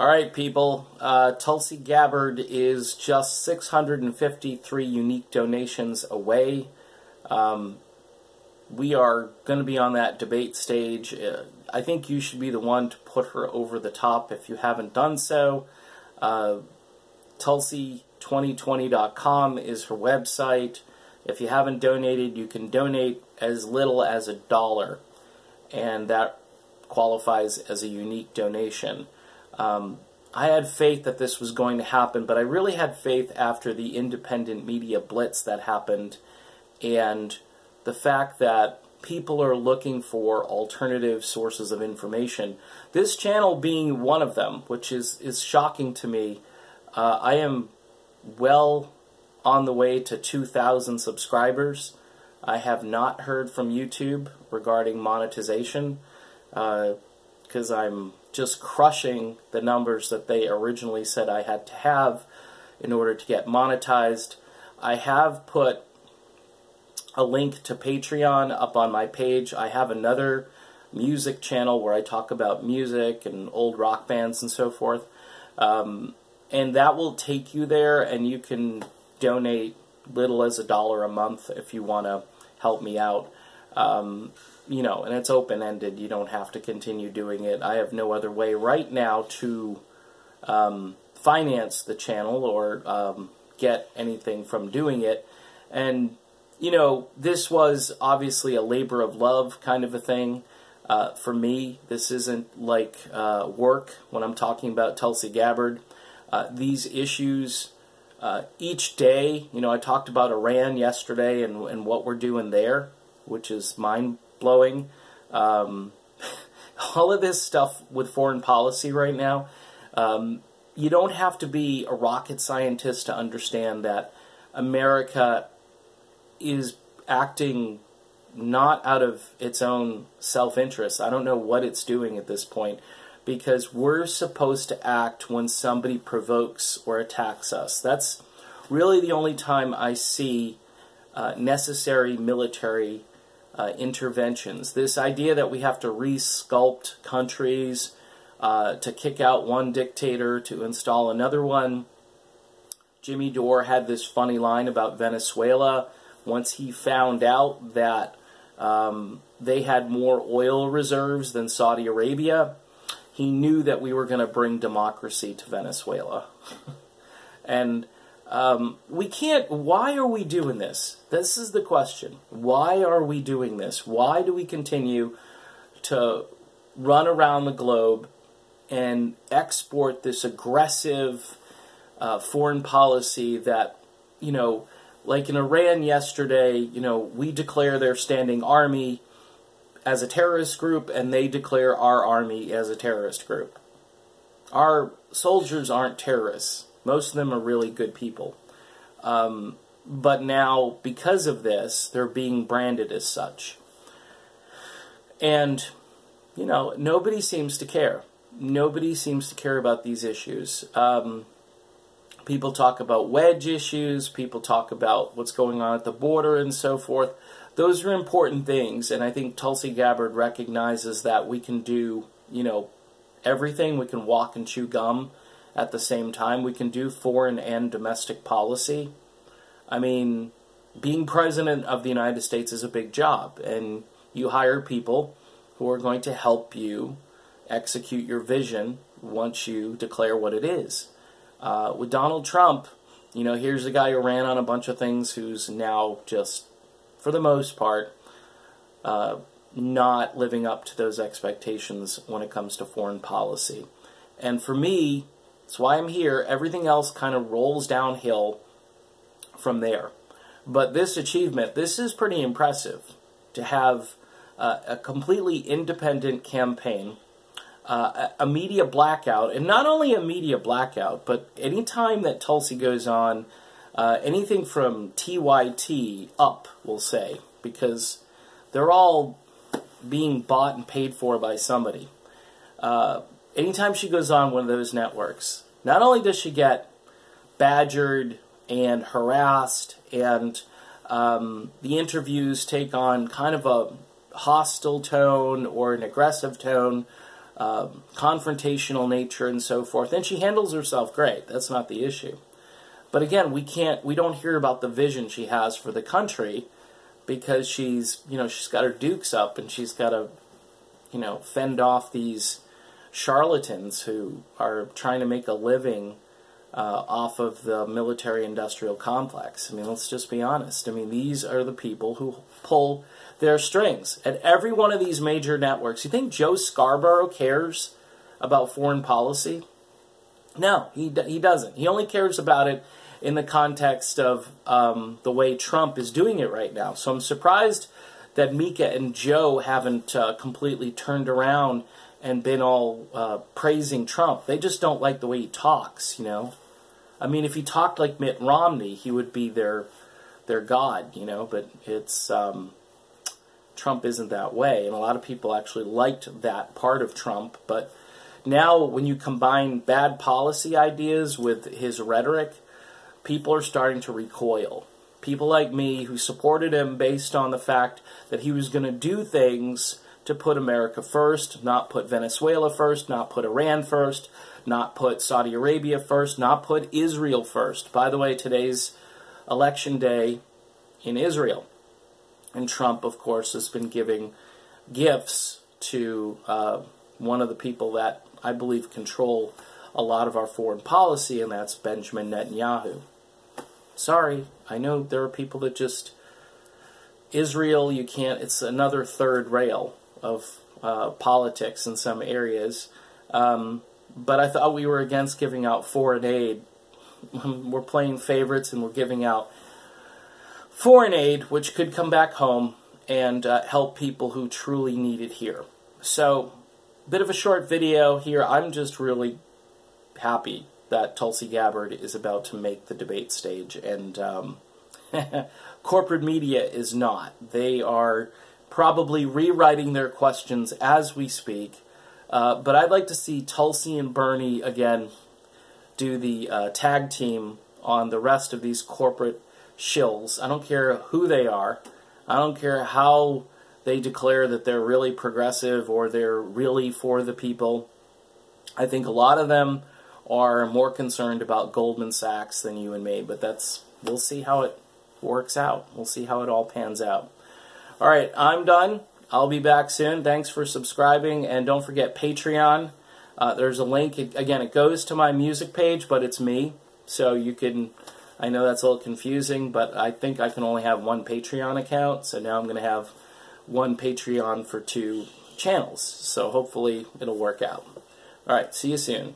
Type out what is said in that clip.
All right, people. Tulsi Gabbard is just 653 unique donations away. We are going to be on that debate stage. I think you should be the one to put her over the top if you haven't done so. Tulsi2020.com is her website. If you haven't donated, you can donate as little as $1, and that qualifies as a unique donation. I had faith that this was going to happen, but I really had faith after the independent media blitz that happened, and the fact that people are looking for alternative sources of information. This channel being one of them, which is shocking to me. I am well on the way to 2,000 subscribers. I have not heard from YouTube regarding monetization, because I'm just crushing the numbers that they originally said I had to have in order to get monetized. I have put a link to Patreon up on my page. I have another music channel where I talk about music and old rock bands and so forth. And that will take you there, and you can donate little as $1 a month if you want to help me out. You know, and it's open-ended. You don't have to continue doing it. I have no other way right now to finance the channel or get anything from doing it. And, you know, this was obviously a labor of love kind of a thing. For me, this isn't like work when I'm talking about Tulsi Gabbard. These issues, each day, you know, I talked about Iran yesterday and what we're doing there, which is mind-blowing. All of this stuff with foreign policy right now, you don't have to be a rocket scientist to understand that America is acting not out of its own self-interest. I don't know what it's doing at this point, because we're supposed to act when somebody provokes or attacks us. That's really the only time I see necessary military interventions. This idea that we have to re-sculpt countries to kick out one dictator to install another one. Jimmy Dore had this funny line about Venezuela once he found out that they had more oil reserves than Saudi Arabia. He knew that we were going to bring democracy to Venezuela. And we can't. Why are we doing this? This is the question. Why are we doing this? Why do we continue to run around the globe and export this aggressive foreign policy that, you know, like in Iran yesterday, you know, we declare their standing army as a terrorist group, and they declare our army as a terrorist group. Our soldiers aren't terrorists. Most of them are really good people. But now, because of this, they're being branded as such. And, you know, nobody seems to care. Nobody seems to care about these issues. People talk about wedge issues. People talk about what's going on at the border and so forth. Those are important things, and I think Tulsi Gabbard recognizes that we can do, you know, everything. We can walk and chew gum at the same time. We can do foreign and domestic policy. I mean, being president of the United States is a big job, and you hire people who are going to help you execute your vision once you declare what it is. With Donald Trump, you know, here's a guy who ran on a bunch of things who's now just, for the most part, not living up to those expectations when it comes to foreign policy. And for me, that's why I'm here. Everything else kind of rolls downhill from there. But this achievement, this is pretty impressive, to have a completely independent campaign, a media blackout, and not only a media blackout, but any time that Tulsi goes on, anything from TYT up, we'll say, because they're all being bought and paid for by somebody. Anytime she goes on one of those networks, not only does she get badgered and harassed, and the interviews take on kind of a hostile tone or an aggressive tone, confrontational nature and so forth. And she handles herself great. That's not the issue. But again, we don't hear about the vision she has for the country because she's got her dukes up and she's got to, fend off these charlatans who are trying to make a living off of the military-industrial complex. I mean, let's just be honest. I mean, these are the people who pull their strings at every one of these major networks. You think Joe Scarborough cares about foreign policy? No, he doesn't. He only cares about it in the context of the way Trump is doing it right now. So I'm surprised that Mika and Joe haven't completely turned around and been all praising Trump. They just don't like the way he talks, I mean, if he talked like Mitt Romney, he would be their god, but it's Trump isn't that way, and a lot of people actually liked that part of Trump, but now when you combine bad policy ideas with his rhetoric, people are starting to recoil. People like me who supported him based on the fact that he was going to do things to put America first, not put Venezuela first, not put Iran first, not put Saudi Arabia first, not put Israel first. By the way, today's election day in Israel. And Trump, of course, has been giving gifts to one of the people that I believe control a lot of our foreign policy, and that's Benjamin Netanyahu. Sorry, I know there are people that just... Israel, you can't... It's another third rail of politics in some areas. But I thought we were against giving out foreign aid. We're playing favorites and we're giving out foreign aid, which could come back home and help people who truly need it here. So, bit of a short video here. I'm just really happy that Tulsi Gabbard is about to make the debate stage, and corporate media is not. They are probably rewriting their questions as we speak. But I'd like to see Tulsi and Bernie, again, do the tag team on the rest of these corporate shills. I don't care who they are. I don't care how they declare that they're really progressive or they're really for the people. I think a lot of them are more concerned about Goldman Sachs than you and me, but we'll see how it works out. We'll see how it all pans out. All right, I'm done. I'll be back soon. Thanks for subscribing, and don't forget Patreon. There's a link. Again, it goes to my music page, but it's me, so you can... I know that's a little confusing, but I think I can only have one Patreon account, so now I'm going to have one Patreon for 2 channels, so hopefully it'll work out. All right, see you soon.